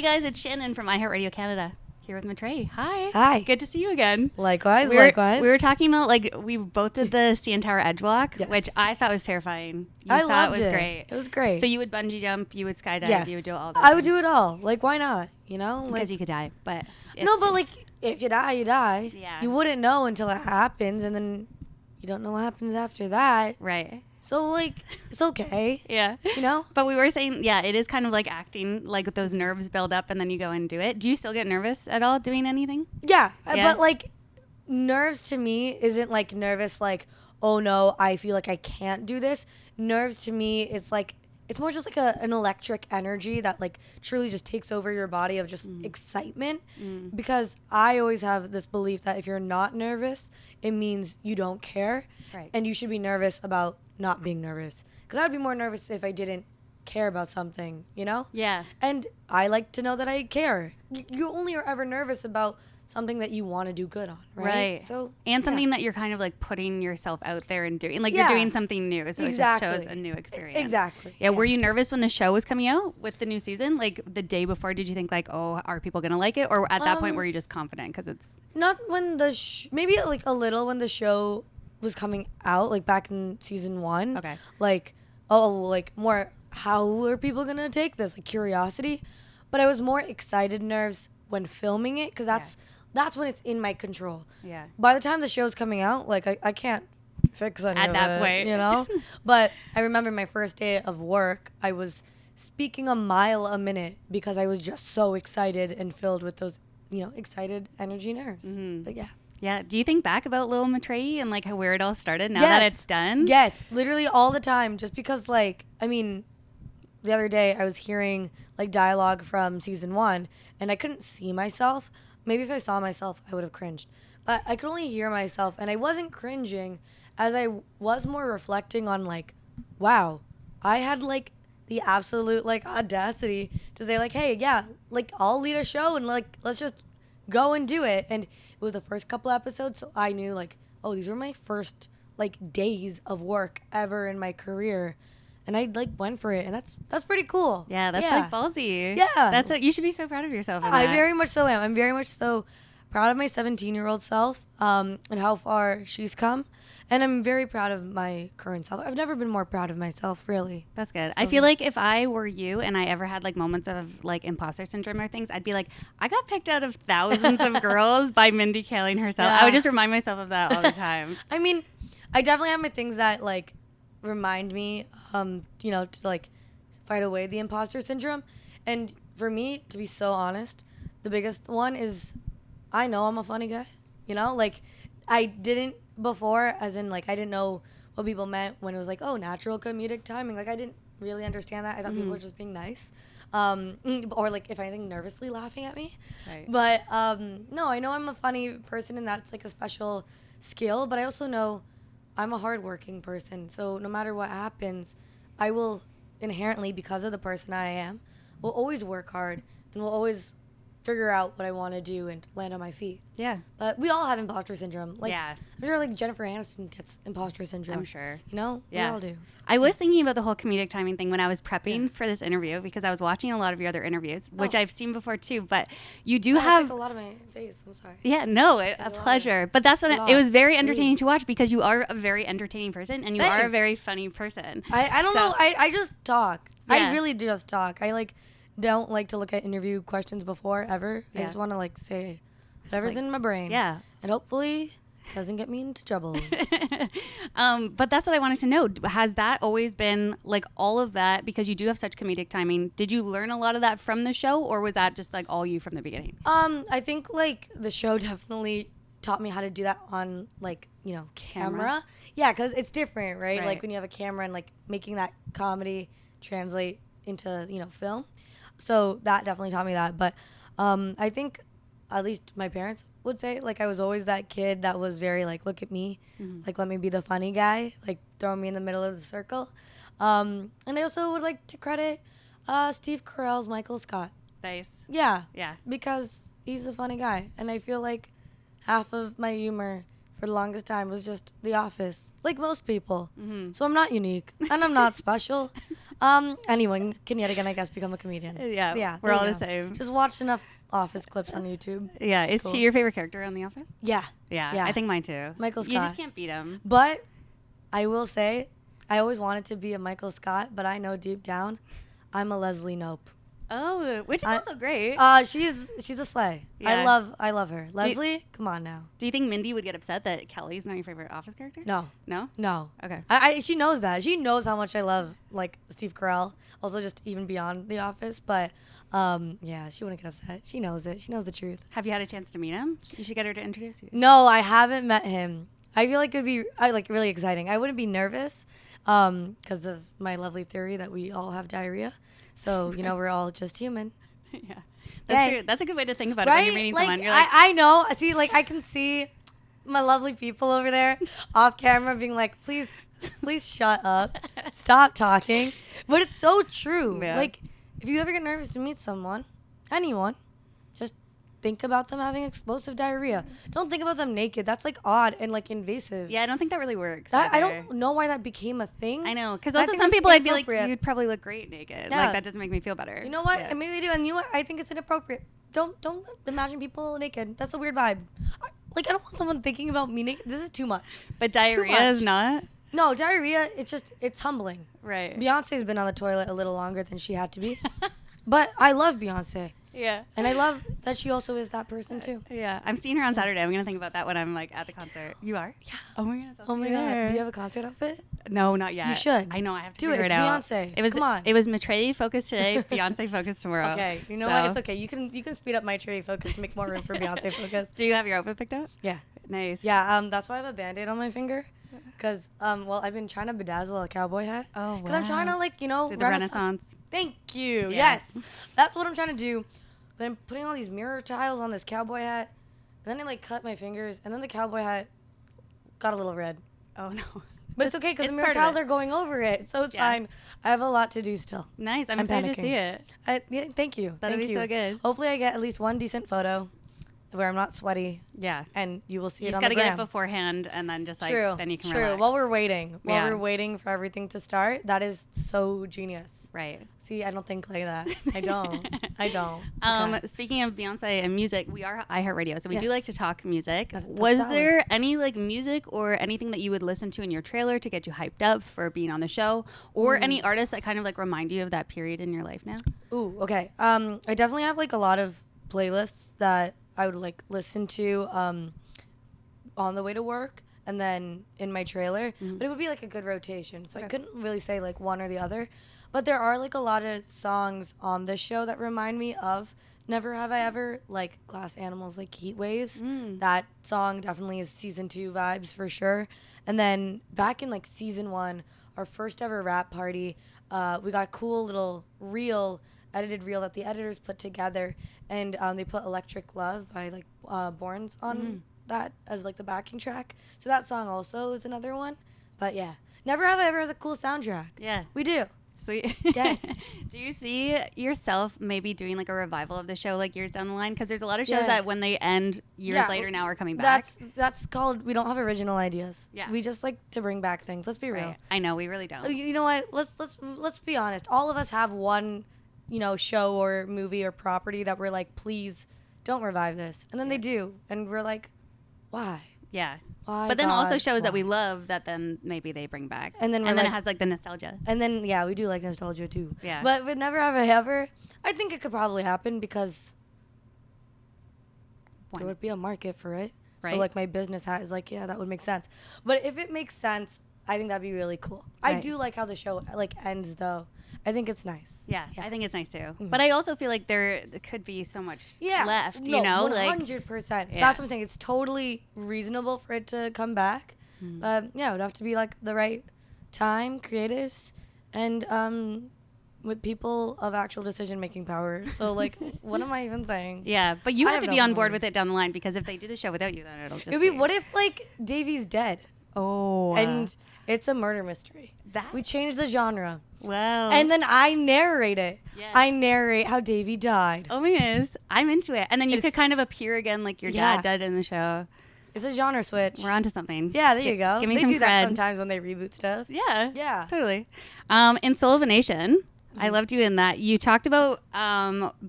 Hey guys, it's Shannon from iHeartRadio Canada. Here with Maitreyi. Hi. Hi. Good to see you again. Likewise. We were talking about, like, we both did the CN Tower edge walk, Yes. which I thought was terrifying. I loved it was it. great. It was great. So you would bungee jump, you would skydive, Yes. you would do all those I would things. do it all. Like, why not? You know? Like, Because you could die, but no, but like, if you die, you die. Yeah. You wouldn't know until it happens, and then you don't know what happens after that. right. So, like, it's okay. Yeah. You know? But we were saying, yeah, it is kind of like acting, like those nerves build up and then you go and do it. Do you still get nervous at all doing anything? Yeah. Yeah. But, like, nerves to me isn't like nervous, like, oh no, I feel like I can't do this. Nerves to me, it's like, it's more just like an electric energy that like truly just takes over your body of just excitement. Because I always have this belief that if you're not nervous, it means you don't care. Right. And you should be nervous about not being nervous. Because I'd be more nervous if I didn't care about something, you know? Yeah. And I like to know that I care. You only are ever nervous about something that you want to do good on, right? So and something that you're kind of like putting yourself out there and doing, like Yeah. you're doing something new, so Exactly. it just shows a new experience. Exactly. Yeah. Were you nervous when the show was coming out with the new season? Like the day before, did you think like, oh, are people gonna like it? Or at that point, were you just confident because it's Not when maybe like a little when the show was coming out, like back in season 1. Okay. Like, oh, like more, how are people gonna take this? Like curiosity. But I was more excited nerves when filming it because that's when it's in my control. Yeah. By the time the show's coming out, like I can't fix any At of that it, point. you know? But I remember my first day of work, I was speaking a mile a minute because I was just so excited and filled with those, you know, excited energy nerves. But yeah. Yeah. Do you think back about Lil Maitreyi and like where it all started now Yes. that it's done? Yes, literally all the time. Just because, like, I mean, the other day I was hearing like dialogue from season 1, and I couldn't see myself. Maybe if I saw myself, I would have cringed. But I could only hear myself, and I wasn't cringing as I was more reflecting on like, wow, I had like the absolute like audacity to say like, hey, yeah, like I'll lead a show and like let's just go and do it. And it was the first couple episodes, so I knew like, oh, these were my first like days of work ever in my career, and I like went for it, and that's pretty cool. Yeah, that's like ballsy. Yeah. You should be so proud of yourself. In I that. very much so am. I'm very much so proud of my 17-year-old self, and how far she's come. And I'm very proud of my current self. I've never been more proud of myself, really. That's good. I feel like if I were you and I ever had like moments of like imposter syndrome or things, I'd be like, I got picked out of thousands of girls by Mindy Kaling herself. Yeah. I would just remind myself of that all the time. I mean, I definitely have my things that like remind me, you know, to like fight away the imposter syndrome. And for me, to be so honest, the biggest one is I know I'm a funny guy. You know, like I didn't before, as in like I didn't know what people meant when it was like, oh, natural comedic timing. Like I didn't really understand that. I thought people were just being nice, or like if anything, nervously laughing at me. Right. But no, I know I'm a funny person, and that's like a special skill. But I also know I'm a hardworking person. So no matter what happens, I will inherently, because of the person I am, will always work hard and will always figure out what I want to do and land on my feet. Yeah. But we all have imposter syndrome. Like, Yeah. I'm sure like Jennifer Aniston gets imposter syndrome. I'm sure. You know? Yeah. We all do. So. I was thinking about the whole comedic timing thing when I was prepping for this interview because I was watching a lot of your other interviews, which I've seen before too. But you do have Like a lot of my face. I'm sorry. Yeah, no, a pleasure. But that's what it was very entertaining to watch because you are a very entertaining person and you are a Thanks. very funny person. I don't know. I just talk. Yeah. I really just talk. I like don't like to look at interview questions before ever. Yeah. I just want to like say whatever's in my brain. Yeah. And hopefully doesn't get me into trouble. But that's what I wanted to know. Has that always been like all of that because you do have such comedic timing? Did you learn a lot of that from the show or was that just like all you from the beginning? I think like the show definitely taught me how to do that on like, you know, camera. Yeah, because it's different, right? Like when you have a camera and like making that comedy translate into, you know, film. So that definitely taught me that. But I think at least my parents would say like I was always that kid that was very like, look at me, like let me be the funny guy, like throw me in the middle of the circle. And I also would like to credit Steve Carell's Michael Scott. Nice. Yeah. Yeah. Because he's a funny guy. And I feel like half of my humor for the longest time was just The Office, like most people. So I'm not unique and I'm not special. Anyone can yet again, I guess, become a comedian. Yeah, we're there all you the go. same. Just watch enough Office clips on YouTube. Yeah, It's is cool. he your favorite character on The Office? Yeah. Yeah, I think mine too. Michael You Scott. just can't beat him. But I will say, I always wanted to be a Michael Scott, but I know deep down, I'm a Leslie Knope. Oh, which is also great. She's a slay. Yeah. I love her. Leslie, come on now. Do you think Mindy would get upset that Kelly's not your favorite Office character? No. No? Okay. She knows that. She knows how much I love like Steve Carell. Also, just even beyond The Office. But yeah, she wouldn't get upset. She knows it. She knows the truth. Have you had a chance to meet him? You should get her to introduce you. No, I haven't met him. I feel like it would be really exciting. I wouldn't be nervous because of my lovely theory that we all have diarrhea. So, we're all just human. Yeah. That's true. That's a good way to think about it when you're meeting like, someone. You're like, I know. See, I can see my lovely people over there off camera being like, please shut up. Stop talking. But it's so true. Yeah. Like, if you ever get nervous to meet someone, anyone, just think about them having explosive diarrhea. Don't think about them naked. That's like odd and like invasive. yeah, I don't think that really works. I don't know why that became a thing. I know. Because I also think some that's people, I feel like inappropriate. you'd probably look great naked. Yeah. Like, that doesn't make me feel better. You know what? Yeah. And maybe they do. And you know what? I think it's inappropriate. Don't imagine people naked. That's a weird vibe. I don't want someone thinking about me naked. This is too much. But diarrhea is not? No, diarrhea, it's humbling. Right. Beyonce's been on the toilet a little longer than she had to be. But I love Beyonce. Yeah. And I love that she also is that person too. Yeah. I'm seeing her on Saturday. I'm going to think about that when I'm like at the concert. You are? Yeah. Oh my goodness. Oh my God. Do you have a concert outfit? No, not yet. You should. I know. I have to Do it. figure It's it out. Beyonce. It was, Come on. It was Maitreyi focused today, Beyonce focused tomorrow. Okay. You know what? It's okay. You can speed up Maitreyi focus to make more room for Beyonce focus. Do you have your outfit picked up? Yeah. Nice. Yeah. That's why I have a Band-Aid on my finger. Because, I've been trying to bedazzle a cowboy hat. Oh, wow. Because I'm trying to, Do the Renaissance. Thank you. Yeah. Yes. That's what I'm trying to do. But I'm putting all these mirror tiles on this cowboy hat. And then I, cut my fingers. And then the cowboy hat got a little red. Oh, no. But it's okay because the mirror tiles are going over it. So it's fine. I have a lot to do still. Nice. I'm excited to see it. Thank you. That'll be so good. Hopefully I get at least one decent photo where I'm not sweaty. Yeah. And you will see You it just on got the to get gram. it beforehand and then just then you can True. relax. While we're waiting Yeah. for everything to start, that is so genius. Right. See, I don't think like that. I don't. Okay. Speaking of Beyonce and music, we are iHeartRadio, so we do Yes. like to talk music. That's Was valid. there any music or anything that you would listen to in your trailer to get you hyped up for being on the show, or any artists that kind of remind you of that period in your life now? Ooh, okay. I definitely have a lot of playlists that I would listen to on the way to work and then in my trailer. But it would be a good rotation. So I couldn't really say one or the other. But there are a lot of songs on this show that remind me of Never Have I Ever, like Glass Animals, like Heat Waves. That song definitely is season 2 vibes for sure. And then back in season 1, our first ever rap party, we got a cool little edited reel that the editors put together, and they put Electric Love by Borns on that as the backing track. So that song also is another one. But yeah, Never Have I Ever has a cool soundtrack. Yeah. We do. Sweet. Yeah. Do you see yourself maybe doing a revival of the show years down the line? Because there's a lot of shows that when they end years later now are coming back. That's called, we don't have original ideas. Yeah. We just like to bring back things. Let's be real. Right. I know, we really don't. You know what? Let's be honest. All of us have one, show or movie or property that we're please don't revive this. And then they do. And we're why? Yeah. Why, but then also God, shows that why? we love that then maybe they bring back. And then it has the nostalgia. And then, yeah, we do like nostalgia too. Yeah. But with Never Have I Ever, I think it could probably happen because there would be a market for it. Right. So, my business hat is yeah, that would make sense. But if it makes sense, I think that'd be really cool. Right. I do like how the show, ends, though. I think it's nice. Yeah, I think it's nice too. But I also feel there could be so much left, no, 100%. Yeah. That's what I'm saying. It's totally reasonable for it to come back. But, yeah, it would have to be, the right time, creatives, and with people of actual decision-making power. So, what am I even saying? Yeah, but you I have to have be no on board idea. with it down the line, because if they do the show without you, then it'll just It would be, what if, Davey's dead? Oh. And it's a murder mystery. That- We change the genre. Wow. And then I narrate it. Yeah. I narrate how Davey died. Oh my goodness, I'm into it. And then you could It's- kind of appear again like your Yeah. dad did in the show. It's a genre switch. We're onto something. Yeah, there you go. Give me they some do that cred. sometimes when they reboot stuff. Yeah. Yeah. Totally. In Soul of a Nation, I loved you in that. You talked about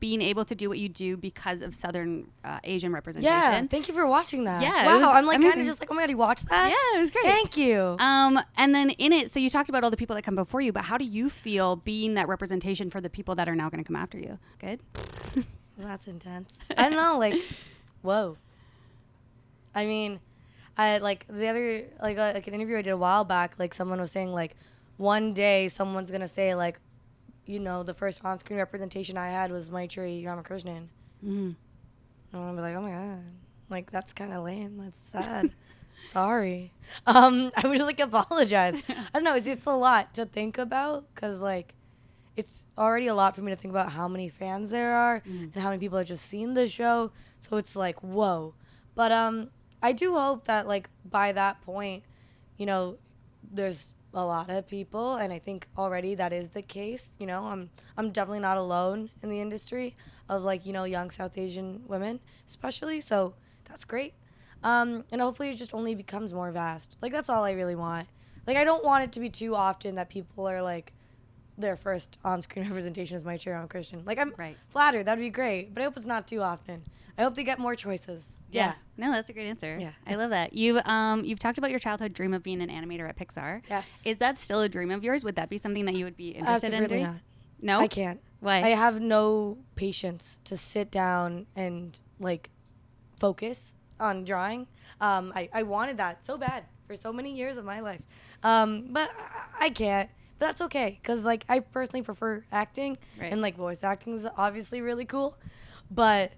being able to do what you do because of Southern Asian representation. Yeah. Thank you for watching that. Yeah, it Wow. was I'm like kind amazing. of just like, oh my God, you watched that? Yeah, it was great. Thank you. And then in it, so you talked about all the people that come before you, but how do you feel being that representation for the people that are now going to come after you? Good? That's intense. I don't know, like, whoa. I mean, I like the other like an interview I did a while back. Like someone was saying like, one day someone's gonna say like, you know, the first on-screen representation I had was Maitreyi Ramakrishnan. Mm-hmm. And I'm like, oh my God, like that's kind of lame. That's sad. Sorry. I would like apologize. I don't know. It's a lot to think about because like, it's already a lot for me to think about how many fans there are and how many people have just seen the show. So it's like, whoa. But I do hope that like by that point, you know, there's a lot of people, and I think already that is the case. You know, I'm definitely not alone in the industry of like, you know, young South Asian women, especially. So that's great. And hopefully it just only becomes more vast. Like that's all I really want. Like I don't want it to be too often that people are like, their first on-screen representation is Maitreyi Ramakrishnan. Like I'm flattered, that'd be great, but I hope it's not too often. I hope they get more choices. Yeah. No, that's a great answer. Yeah. I love that. You've talked about your childhood dream of being an animator at Pixar. Yes. Is that still a dream of yours? Would that be something that you would be interested in doing? Not. No? I can't. Why? I have no patience to sit down and like focus on drawing. I wanted that so bad for so many years of my life. But I can't. But that's okay, because like I personally prefer acting, and like voice acting is obviously really cool. But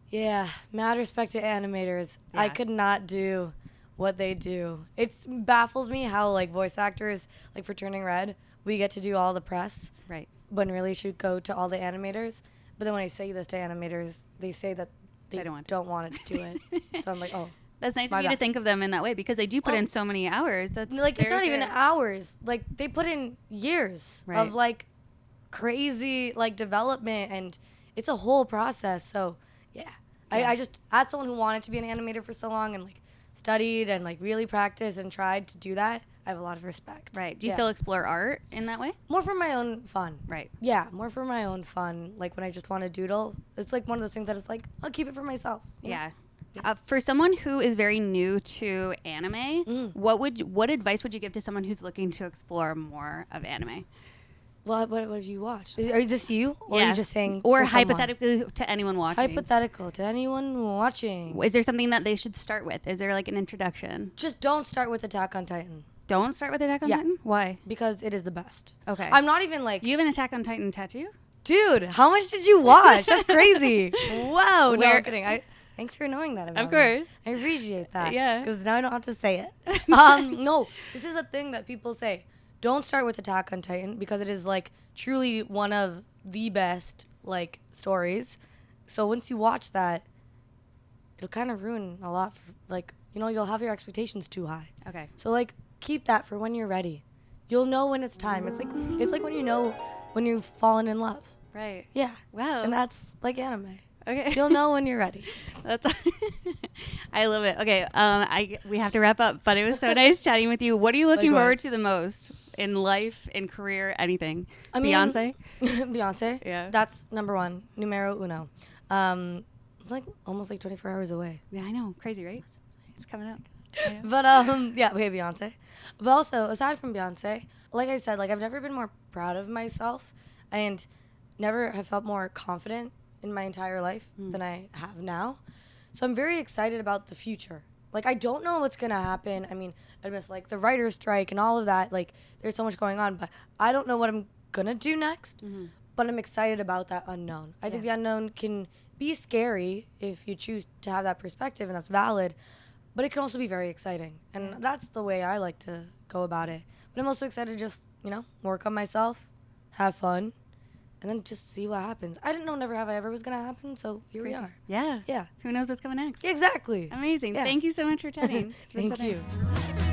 yeah, mad respect to animators. Yeah. I could not do what they do. It baffles me how like voice actors, like for Turning Red, we get to do all the press, right? when really should go to all the animators. But then when I say this to animators, they say that they don't want to do it. So I'm like, oh. That's nice of you to think of them in that way, because they do put in so many hours. That's like it's not even fair. hours. Like they put in years of like crazy like development, and it's a whole process. So yeah. I just, as someone who wanted to be an animator for so long and like studied and like really practiced and tried to do that, I have a lot of respect. Right. Do you still explore art in that way? More for my own fun. Right. Yeah, more for my own fun. Like when I just want to doodle, it's like one of those things that it's like, I'll keep it for myself. You know? Yeah. For someone who is very new to anime, what advice would you give to someone who's looking to explore more of anime? What have you watched? Are this you? Or are you just saying or for someone? hypothetically to anyone watching? Hypothetical to anyone watching. Is there something that they should start with? Is there like an introduction? Just don't start with Attack on Titan. Don't start with Attack on Titan? Why? Because it is the best. Okay. I'm not even like... You have an Attack on Titan tattoo? Dude, how much did you watch? That's crazy. Wow. No, I'm kidding. Thanks for knowing that about Of course. me. I appreciate that. Yeah. Because now I don't have to say it. No, this is a thing that people say. Don't start with Attack on Titan because it is like truly one of the best like stories. So once you watch that, it'll kind of ruin a lot. Like, you know, you'll have your expectations too high. Okay. So like keep that for when you're ready. You'll know when it's time. It's like when you know when you've fallen in love. Right. Yeah. Wow. And that's like anime. Okay. You'll know when you're ready. That's I love it. Okay, we have to wrap up, but it was so nice chatting with you. What are you looking forward to the most in life, in career, anything? Beyonce? Beyonce? Yeah. That's number one. Numero uno. Like almost like 24 hours away. Yeah, I know. Crazy, right? It's coming up. But yeah, we have Beyonce. But also, aside from Beyonce, like I said, like I've never been more proud of myself and never have felt more confident in my entire life than I have now. So I'm very excited about the future. Like, I don't know what's going to happen. I mean, I miss, like, the writer's strike and all of that. Like, there's so much going on. But I don't know what I'm going to do next. But I'm excited about that unknown. I think the unknown can be scary if you choose to have that perspective, and that's valid. But it can also be very exciting. And that's the way I like to go about it. But I'm also excited to just, you know, work on myself, have fun, and then just see what happens. I didn't know Never Have I Ever was going to happen, so here we are. Yeah. Yeah. Who knows what's coming next? Exactly. Amazing. Yeah. Thank you so much for chatting. It's been Thank so you. nice.